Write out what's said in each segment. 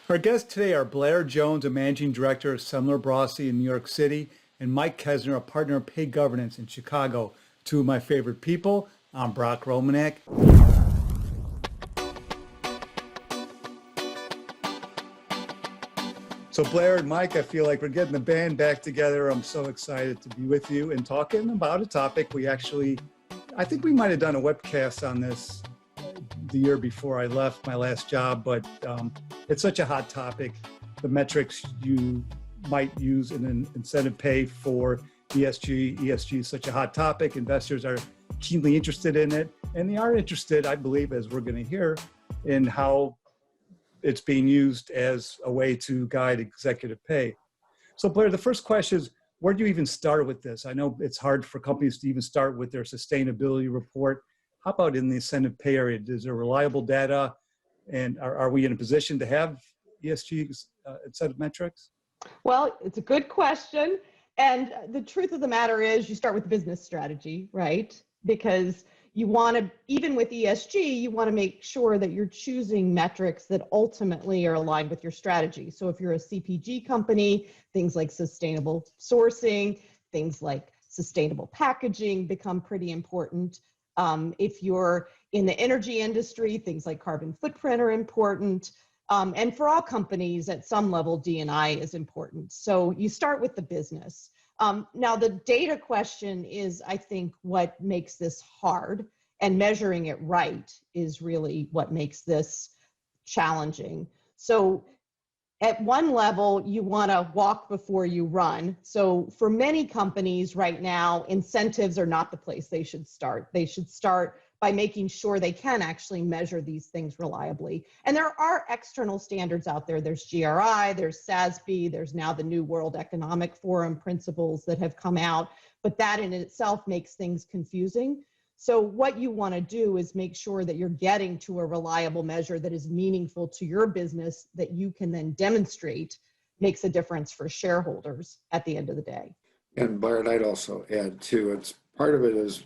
Our guests today are Blair Jones, a managing director of Semler Brossy in New York City, and Mike Kesner, a partner of Pay Governance in Chicago. Two of my favorite people. I'm Brock Romanek. So Blair and Mike, I feel like we're getting the band back together. I'm so excited to be with you and talking about a topic I think we might have done a webcast on this the year before I left my last job, but it's such a hot topic. The metrics you might use in an incentive pay for ESG. ESG is such a hot topic. Investors are keenly interested in it, and they are interested, I believe, as we're going to hear, in how it's being used as a way to guide executive pay. So Blair, the first question is, where do you even start with this? I know it's hard for companies to even start with their sustainability report. How about in the incentive pay area? Is there reliable data? And are we in a position to have ESG incentive metrics? Well, it's a good question. And the truth of the matter is you start with business strategy, right? Because you want to, even with ESG, you want to make sure that you're choosing metrics that ultimately are aligned with your strategy. So if you're a CPG company, things like sustainable sourcing, things like sustainable packaging become pretty important. If you're in the energy industry, things like carbon footprint are important. And for all companies at some level, D&I is important. So you start with the business. Now the data question is, I think, what makes this hard, and measuring it right is really what makes this challenging. So at one level, you want to walk before you run. So for many companies right now, incentives are not the place they should start. They should start by making sure they can actually measure these things reliably. And there are external standards out there. There's GRI, there's SASB, there's now the new World Economic Forum principles that have come out, but that in itself makes things confusing. So what you want to do is make sure that you're getting to a reliable measure that is meaningful to your business, that you can then demonstrate makes a difference for shareholders at the end of the day. And Blair, I'd also add too, it's part of it is,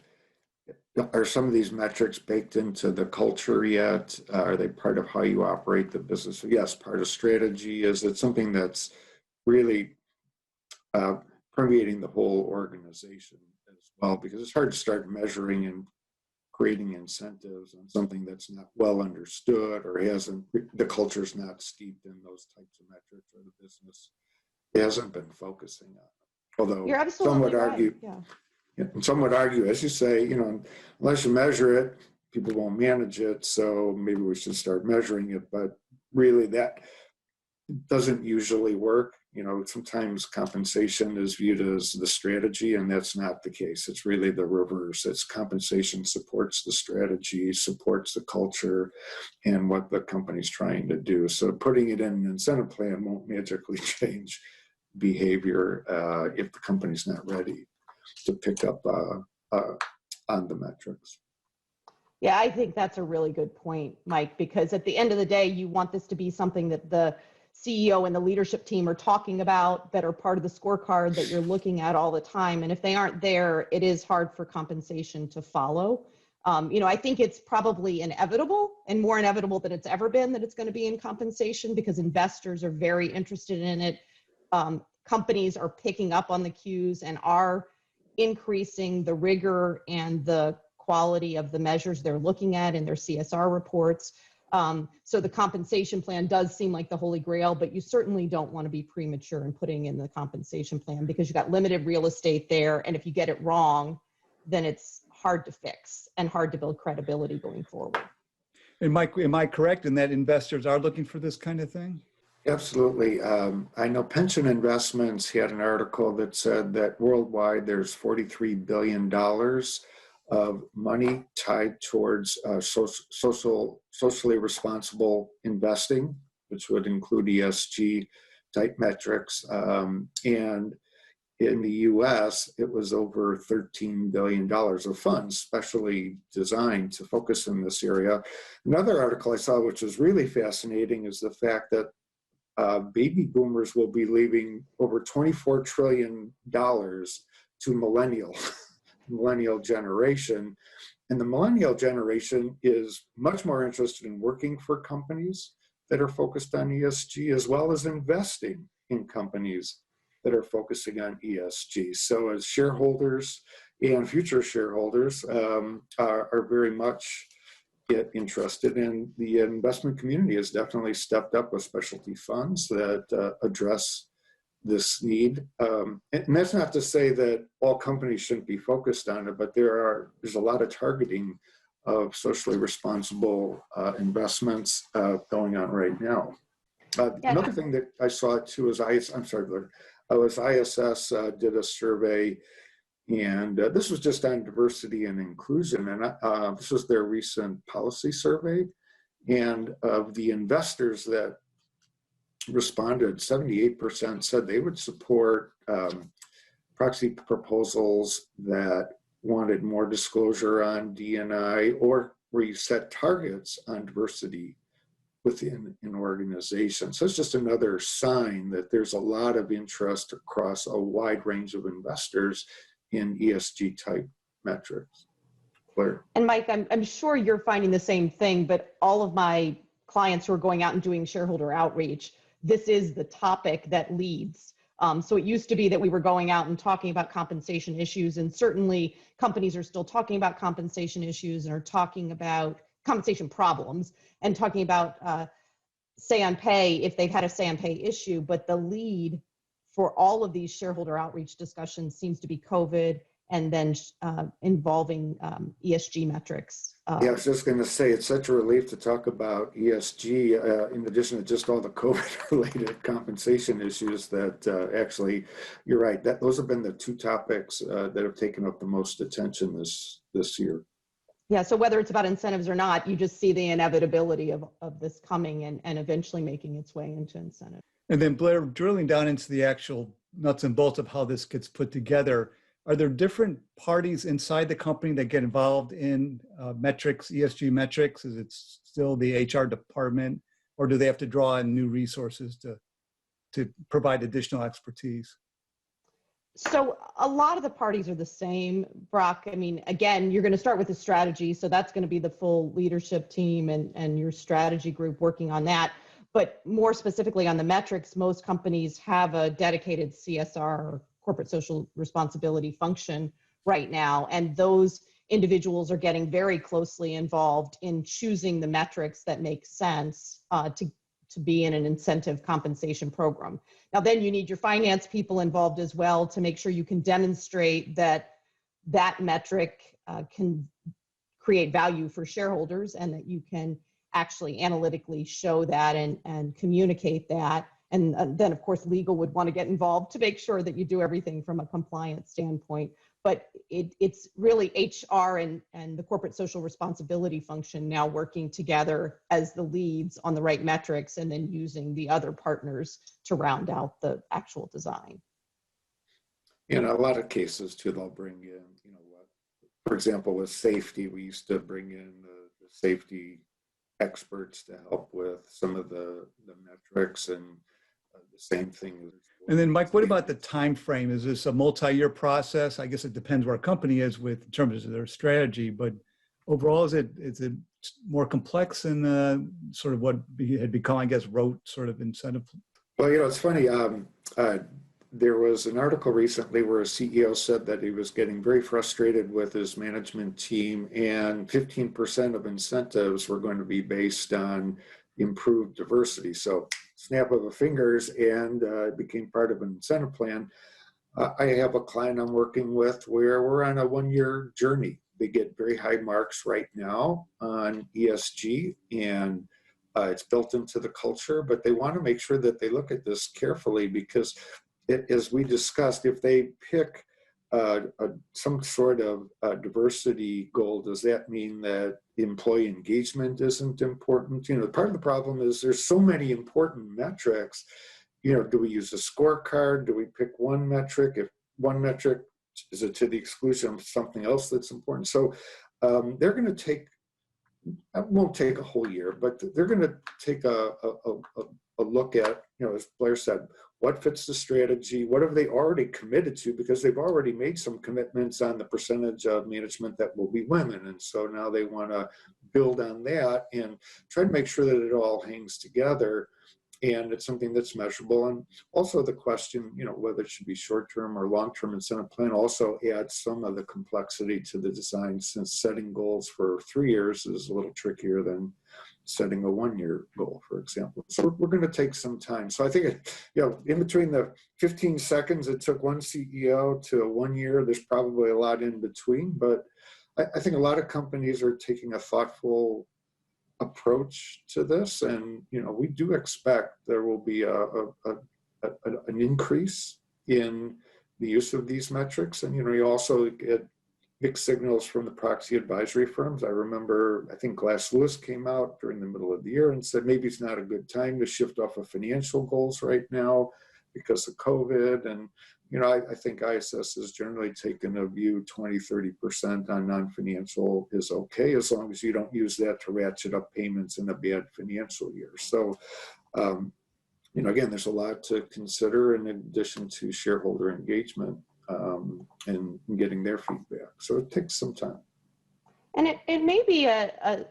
are some of these metrics baked into the culture yet? Are they part of how you operate the business? Yes, part of strategy. Is it something that's really permeating the whole organization as well? Because it's hard to start measuring and creating incentives on something that's not well understood or the culture's not steeped in those types of metrics, or the business hasn't been focusing on it. Although you're absolutely some would argue, right. and some would argue, as you say, unless you measure it, people won't manage it. So maybe we should start measuring it. But really, that doesn't usually work. Sometimes compensation is viewed as the strategy, and that's not the case. It's really the reverse. It's compensation supports the strategy, supports the culture, and what the company's trying to do. So putting it in an incentive plan won't magically change behavior if the company's not ready to pick up on the metrics. Yeah, I think that's a really good point, Mike, because at the end of the day, you want this to be something that the CEO and the leadership team are talking about, that are part of the scorecard that you're looking at all the time. And if they aren't there, it is hard for compensation to follow. I think it's probably inevitable, and more inevitable than it's ever been, that it's going to be in compensation, because investors are very interested in it. Companies are picking up on the cues and are increasing the rigor and the quality of the measures they're looking at in their CSR reports. So the compensation plan does seem like the holy grail, but you certainly don't want to be premature in putting in the compensation plan, because you've got limited real estate there. And if you get it wrong, then it's hard to fix and hard to build credibility going forward. And Mike, am I correct in that investors are looking for this kind of thing? Absolutely. I know Pension Investments had an article that said that worldwide there's $43 billion of money tied towards socially responsible investing, which would include ESG type metrics. And in the US, it was over $13 billion of funds specially designed to focus in this area. Another article I saw, which was really fascinating, is the fact that baby boomers will be leaving over $24 trillion to millennial generation. And the millennial generation is much more interested in working for companies that are focused on ESG, as well as investing in companies that are focusing on ESG. So as shareholders and future shareholders are very much get interested in, the investment community has definitely stepped up with specialty funds that address this need. And that's not to say that all companies shouldn't be focused on it, but there's a lot of targeting of socially responsible investments going on right now. Another thing that I saw too is I'm sorry, Blair, ISS did a survey, and this was just on diversity and inclusion, and this was their recent policy survey, and of the investors that responded, 78% said they would support proxy proposals that wanted more disclosure on D&I, or where you set targets on diversity within an organization. So it's just another sign that there's a lot of interest across a wide range of investors in ESG type metrics. Blair. And Mike, I'm sure you're finding the same thing, but all of my clients who are going out and doing shareholder outreach, this is the topic that leads. So it used to be that we were going out and talking about compensation issues, and certainly companies are still talking about compensation issues and are talking about compensation problems and talking about say on pay if they've had a say on pay issue. But the lead for all of these shareholder outreach discussions seems to be COVID, and then involving ESG metrics. Yeah, I was just going to say, it's such a relief to talk about ESG in addition to just all the COVID-related compensation issues that actually, you're right, that those have been the two topics that have taken up the most attention this year. Yeah, so whether it's about incentives or not, you just see the inevitability of this coming and eventually making its way into incentives. And then Blair, drilling down into the actual nuts and bolts of how this gets put together, are there different parties inside the company that get involved in metrics, ESG metrics? Is it still the HR department, or do they have to draw in new resources to provide additional expertise? So a lot of the parties are the same, Brock. I mean, again, you're going to start with the strategy. So that's going to be the full leadership team and your strategy group working on that. But more specifically on the metrics, most companies have a dedicated CSR, or corporate social responsibility function right now. And those individuals are getting very closely involved in choosing the metrics that make sense to be in an incentive compensation program. Now, then you need your finance people involved as well to make sure you can demonstrate that that metric can create value for shareholders, and that you can actually analytically show that and communicate that. And then, of course, legal would want to get involved to make sure that you do everything from a compliance standpoint. But it's really HR and the corporate social responsibility function now working together as the leads on the right metrics, and then using the other partners to round out the actual design. In a lot of cases, too, they'll bring in, for example, with safety, we used to bring in the safety experts to help with some of the metrics, and the same thing. And then, Mike, what about the time frame? Is this a multi-year process? I guess it depends where a company is in terms of their strategy, but overall, is it more complex than sort of what had become, I guess, rote sort of incentive? Well, it's funny. There was an article recently where a CEO said that he was getting very frustrated with his management team, and 15% of incentives were going to be based on improved diversity. So snap of the fingers, and it became part of an incentive plan. I have a client I'm working with where we're on a 1-year journey. They get very high marks right now on ESG, and it's built into the culture, but they want to make sure that they look at this carefully, because as we discussed, if they pick some sort of diversity goal, does that mean that employee engagement isn't important? Part of the problem is there's so many important metrics. Do we use a scorecard? Do we pick one metric? If one metric, is it to the exclusion of something else that's important? So they're going to take it won't take a whole year, but they're going to take a look at, as Blair said, what fits the strategy, what have they already committed to, because they've already made some commitments on the percentage of management that will be women. And so now they want to build on that and try to make sure that it all hangs together. And it's something that's measurable. And also the question, whether it should be short-term or long-term incentive plan also adds some of the complexity to the design, since setting goals for 3 years is a little trickier than setting a 1-year goal, for example. So we're going to take some time. So I think, in between the 15 seconds it took one CEO to 1 year, there's probably a lot in between. But I think a lot of companies are taking a thoughtful approach to this, and we do expect there will be an increase in the use of these metrics. And you also get mixed signals from the proxy advisory firms. I remember, I think Glass Lewis came out during the middle of the year and said maybe it's not a good time to shift off of financial goals right now because of COVID. And I think ISS has generally taken a view 20-30% on non-financial is okay, as long as you don't use that to ratchet up payments in a bad financial year. So, again, there's a lot to consider in addition to shareholder engagement and getting their feedback. So it takes some time. And it may be a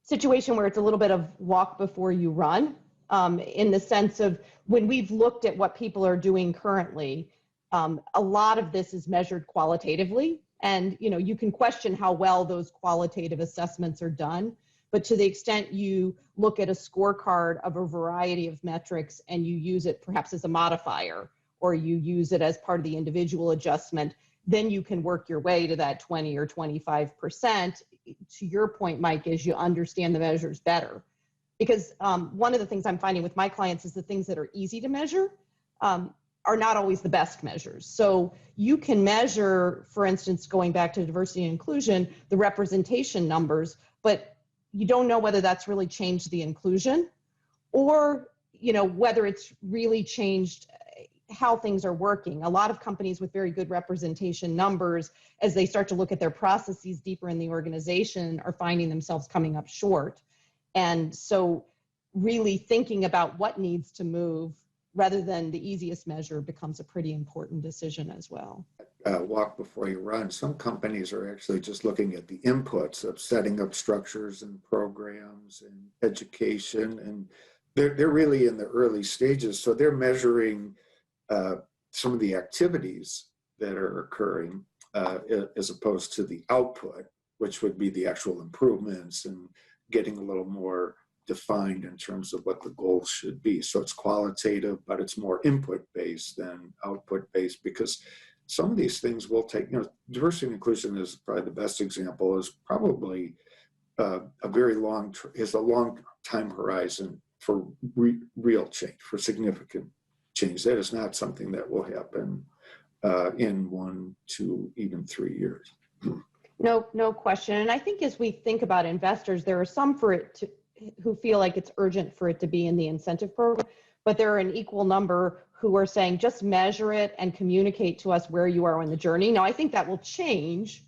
situation where it's a little bit of walk before you run. In the sense of when we've looked at what people are doing currently, a lot of this is measured qualitatively. And, you can question how well those qualitative assessments are done. But to the extent you look at a scorecard of a variety of metrics and you use it perhaps as a modifier, or you use it as part of the individual adjustment, then you can work your way to that 20 or 25%. To your point, Mike, as you understand the measures better. Because one of the things I'm finding with my clients is the things that are easy to measure are not always the best measures. So you can measure, for instance, going back to diversity and inclusion, the representation numbers, but you don't know whether that's really changed the inclusion or, whether it's really changed how things are working. A lot of companies with very good representation numbers, as they start to look at their processes deeper in the organization, are finding themselves coming up short. And so really thinking about what needs to move rather than the easiest measure becomes a pretty important decision as well. Walk before you run. Some companies are actually just looking at the inputs of setting up structures and programs and education, and they're really in the early stages. So they're measuring some of the activities that are occurring as opposed to the output, which would be the actual improvements and getting a little more defined in terms of what the goals should be. So it's qualitative, but it's more input-based than output-based, because some of these things will take, diversity and inclusion is probably the best example, is probably a long time horizon for real change, for significant change. That is not something that will happen in 1, 2, even 3 years. No question. And I think as we think about investors, there are some who feel like it's urgent for it to be in the incentive program, but there are an equal number who are saying, just measure it and communicate to us where you are on the journey. Now, I think that will change,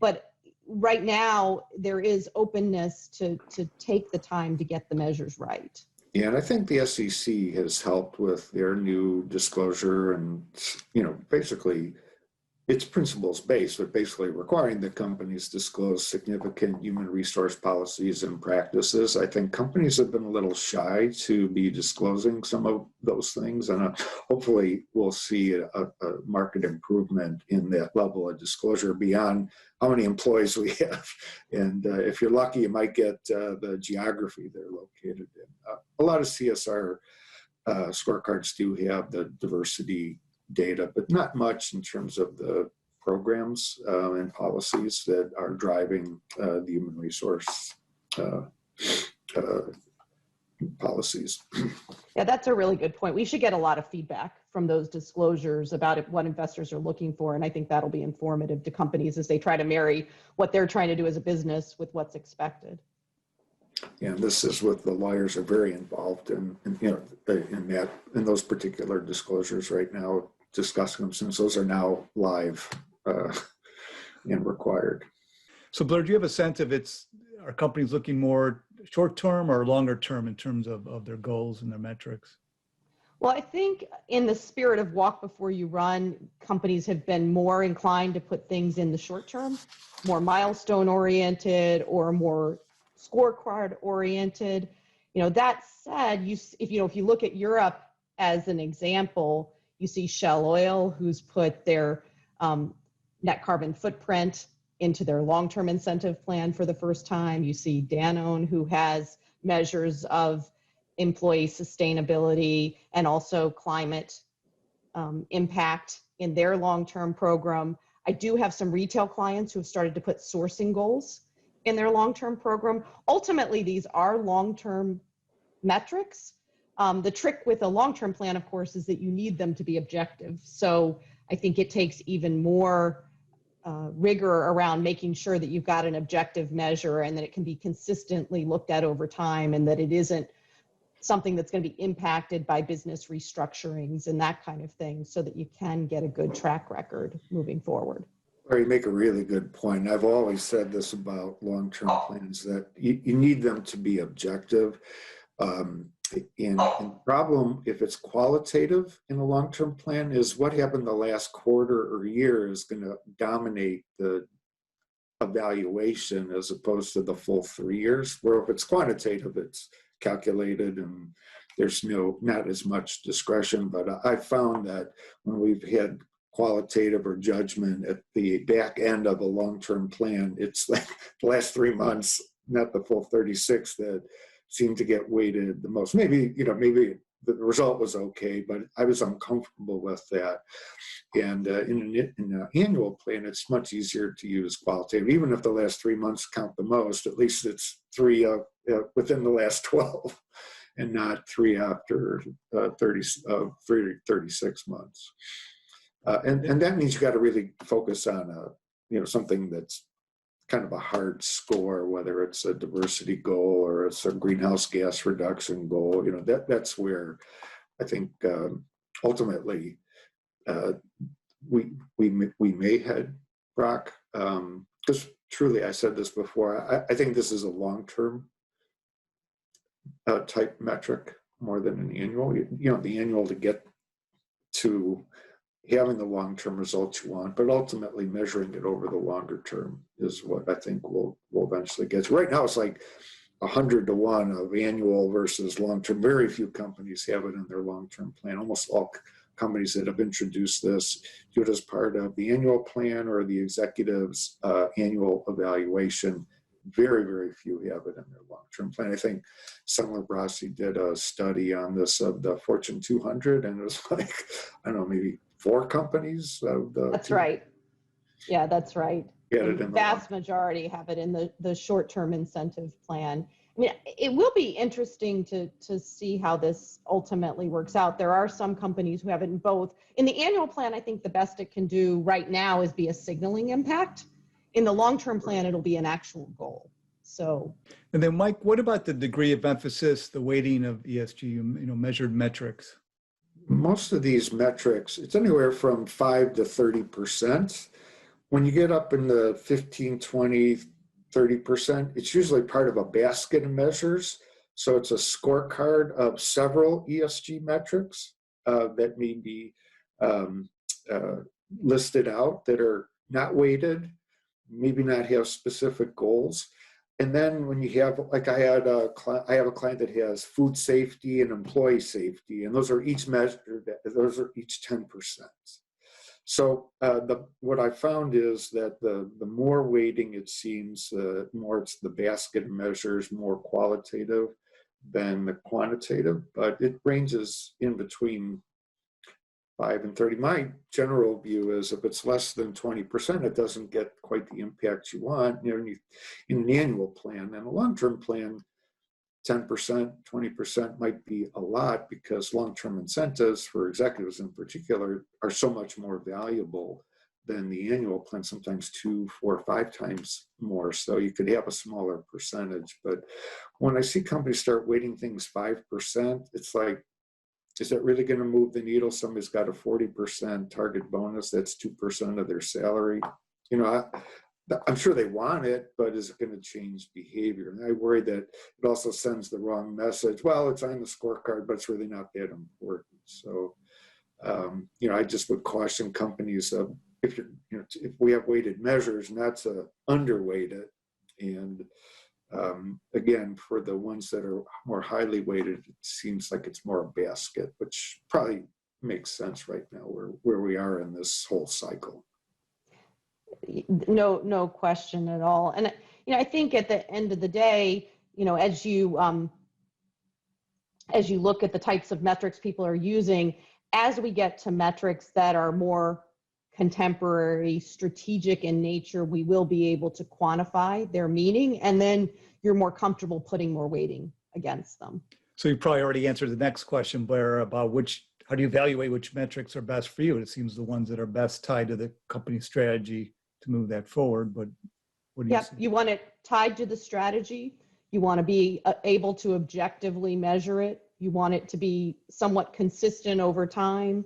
but right now there is openness to take the time to get the measures right. Yeah, and I think the SEC has helped with their new disclosure and, basically it's principles based, but basically requiring that companies disclose significant human resource policies and practices. I think companies have been a little shy to be disclosing some of those things, and hopefully we'll see a market improvement in that level of disclosure beyond how many employees we have. And if you're lucky, you might get the geography they're located in. A lot of CSR scorecards do have the diversity data, but not much in terms of the programs and policies that are driving the human resource policies. Yeah, that's a really good point. We should get a lot of feedback from those disclosures about what investors are looking for. And I think that'll be informative to companies as they try to marry what they're trying to do as a business with what's expected. And this is what the lawyers are very involved in those particular disclosures right now, discussing them, since those are now live and required. So Blair, do you have a sense if it's, are companies looking more short-term or longer-term in terms of their goals and their metrics? Well, I think in the spirit of walk before you run, companies have been more inclined to put things in the short term, more milestone oriented or more scorecard oriented. That said, if you look at Europe as an example, you see Shell Oil, who's put their net carbon footprint into their long-term incentive plan for the first time. You see Danone, who has measures of employee sustainability and also climate impact in their long-term program. I do have some retail clients who have started to put sourcing goals in their long-term program. Ultimately, these are long-term metrics. The trick with a long-term plan, of course, is that you need them to be objective. So I think it takes even more rigor around making sure that you've got an objective measure and that it can be consistently looked at over time, and that it isn't something that's going to be impacted by business restructurings and that kind of thing, so that you can get a good track record moving forward. Or you make a really good point. I've always said this about long-term plans, that you need them to be objective. And the problem, if it's qualitative in a long-term plan, is what happened the last quarter or year is going to dominate the evaluation as opposed to the full 3 years. Where if it's quantitative, it's calculated and there's not as much discretion. But I found that when we've had qualitative or judgment at the back end of a long-term plan, it's like the last 3 months, not the full 36, that seem to get weighted the most. Maybe the result was okay, but I was uncomfortable with that. And in an annual plan, it's much easier to use qualitative. Even if the last 3 months count the most, at least it's 3 within the last 12 and not 3 after 36 months. And that means you got to really focus on something that's kind of a hard score, whether it's a diversity goal or it's a greenhouse gas reduction goal. That's where I think ultimately we may head, Brock, because truly, I said this before, I think this is a long-term type metric more than an annual. The annual to get to having the long-term results you want, but ultimately measuring it over the longer term is what I think we'll eventually get to. Right now, it's like 100 to 1 of annual versus long-term. Very few companies have it in their long-term plan. Almost all companies that have introduced this do it as part of the annual plan or the executive's annual evaluation. Very, very few have it in their long-term plan. I think Semler Brossy did a study on this of the Fortune 200, and it was like, I don't know, maybe 4 companies. That's right. Yeah, that's right. The vast majority have it in the short-term incentive plan. I mean, it will be interesting to see how this ultimately works out. There are some companies who have it in both. In the annual plan, I think the best it can do right now is be a signaling impact. In the long-term plan, it'll be an actual goal. So. And then, Mike, what about the degree of emphasis, the weighting of ESG, measured metrics? Most of these metrics, it's anywhere from 5 to 30%. When you get up in the 15, 20, 30%, it's usually part of a basket of measures. So it's a scorecard of several ESG metrics that may be listed out that are not weighted, maybe not have specific goals. And then when you have, like I have a client that has food safety and employee safety, and those are each measured, those are each 10%. So what I found is that the more weighting it seems, the more it's the basket of measures, more qualitative than the quantitative, but it ranges in between 5 and 30. My general view is if it's less than 20%, it doesn't get quite the impact you want. In an annual plan and a long-term plan, 10%, 20% might be a lot because long-term incentives for executives in particular are so much more valuable than the annual plan, sometimes 2, 4, 5 times more. So you could have a smaller percentage. But when I see companies start weighting things 5%, it's like, is that really going to move the needle? Somebody's got a 40% target bonus. That's 2% of their salary. I'm sure they want it, but is it going to change behavior? And I worry that it also sends the wrong message. Well, it's on the scorecard, but it's really not that important. So, I just would caution companies of if if we have weighted measures, not to underweight it. And again, for the ones that are more highly weighted, it seems like it's more a basket, which probably makes sense right now where we are in this whole cycle. No question at all. And I think at the end of the day, as you look at the types of metrics people are using, as we get to metrics that are more contemporary, strategic in nature, we will be able to quantify their meaning, and then you're more comfortable putting more weighting against them. So you probably already answered the next question, Blair, about how do you evaluate which metrics are best for you? It seems the ones that are best tied to the company strategy to move that forward, but what do you say? You want it tied to the strategy. You want to be able to objectively measure it. You want it to be somewhat consistent over time.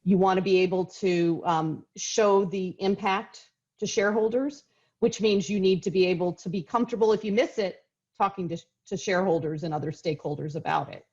You want to be able to show the impact to shareholders, which means you need to be able to be comfortable if you miss it, talking to shareholders and other stakeholders about it.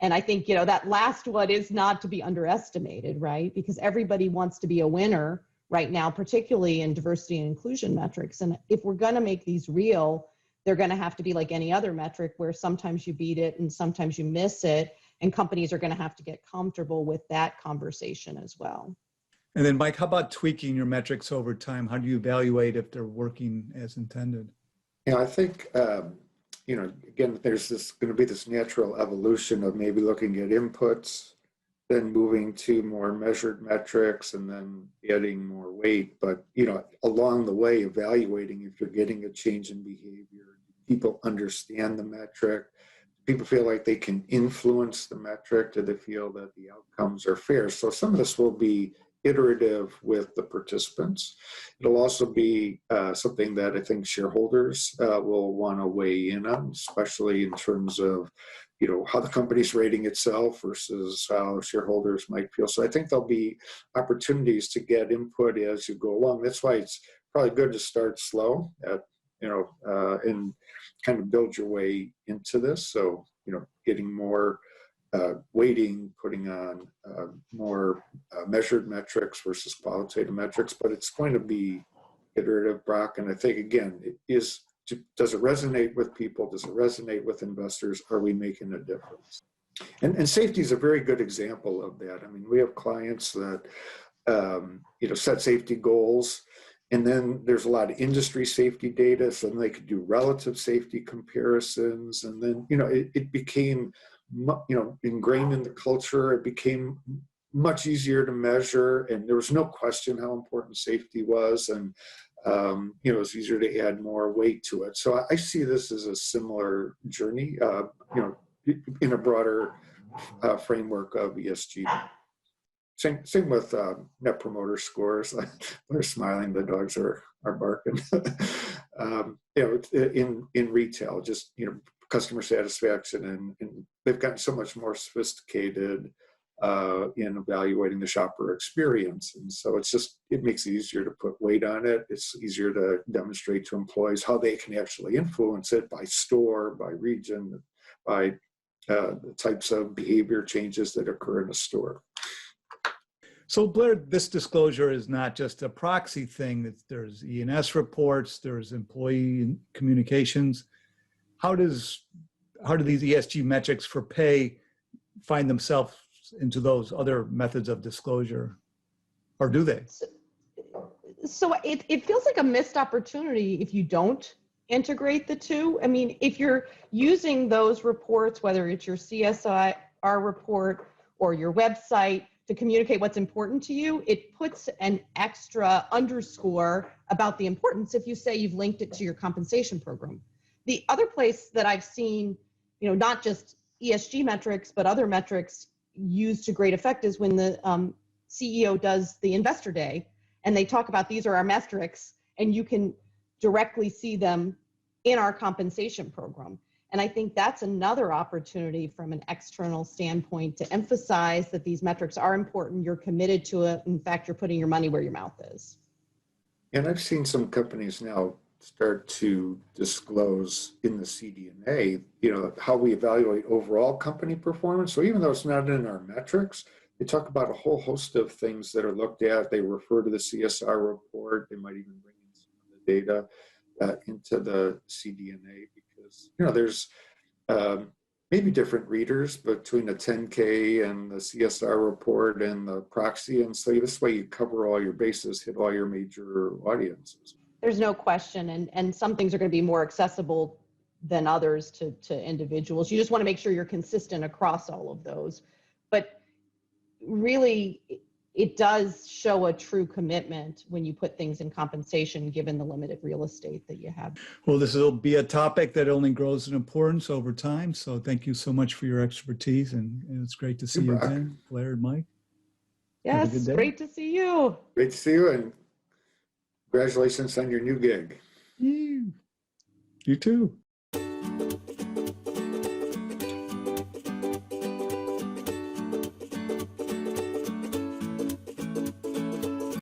And I think, that last one is not to be underestimated, right? Because everybody wants to be a winner right now, particularly in diversity and inclusion metrics. And if we're going to make these real, they're going to have to be like any other metric where sometimes you beat it and sometimes you miss it. And companies are going to have to get comfortable with that conversation as well. And then, Mike, how about tweaking your metrics over time? How do you evaluate if they're working as intended? I think, again, there's going to be this natural evolution of maybe looking at inputs, then moving to more measured metrics, and then adding more weight. But, along the way, evaluating if you're getting a change in behavior, people understand the metric, people feel like they can influence the metric, do they feel that the outcomes are fair? So some of this will be iterative with the participants. It'll also be something that I think shareholders will want to weigh in on, especially in terms of how the company's rating itself versus how shareholders might feel. So I think there'll be opportunities to get input as you go along. That's why it's probably good to start slow and kind of build your way into this. So, getting more weighting, putting on more measured metrics versus qualitative metrics, but it's going to be iterative, Brock. And I think, again, does it resonate with people? Does it resonate with investors? Are we making a difference? And safety is a very good example of that. I mean, we have clients that, set safety goals, and then there's a lot of industry safety data, so then they could do relative safety comparisons. And then, it became, ingrained in the culture. It became much easier to measure, and there was no question how important safety was. And, it was easier to add more weight to it. So I see this as a similar journey, in a broader framework of ESG. Same with net promoter scores. They're smiling, the dogs are barking. In retail, just customer satisfaction, and they've gotten so much more sophisticated in evaluating the shopper experience. And so it makes it easier to put weight on it. It's easier to demonstrate to employees how they can actually influence it by store, by region, by the types of behavior changes that occur in a store. So Blair, this disclosure is not just a proxy thing. There's E&S reports, there's employee communications. How do these ESG metrics for pay find themselves into those other methods of disclosure, or do they? So it feels like a missed opportunity if you don't integrate the two. I mean, if you're using those reports, whether it's your CSR report or your website, to communicate what's important to you, it puts an extra underscore about the importance if you say you've linked it to your compensation program. The other place that I've seen, not just ESG metrics, but other metrics used to great effect is when the CEO does the investor day and they talk about these are our metrics, and you can directly see them in our compensation program. And I think that's another opportunity from an external standpoint to emphasize that these metrics are important, you're committed to it. In fact, you're putting your money where your mouth is. And I've seen some companies now start to disclose in the CDNA, how we evaluate overall company performance. So even though it's not in our metrics, they talk about a whole host of things that are looked at. They refer to the CSR report. They might even bring in some of the data into the CDNA because, there's maybe different readers between the 10K and the CSR report and the proxy. And so this way you cover all your bases, hit all your major audiences. There's no question. And some things are going to be more accessible than others to individuals. You just want to make sure you're consistent across all of those. But really, it does show a true commitment when you put things in compensation, given the limited real estate that you have. Well, this will be a topic that only grows in importance over time. So thank you so much for your expertise. And it's great to see you again, Blair and Mike. Yes, great to see you. Great to see you, and congratulations on your new gig. You too.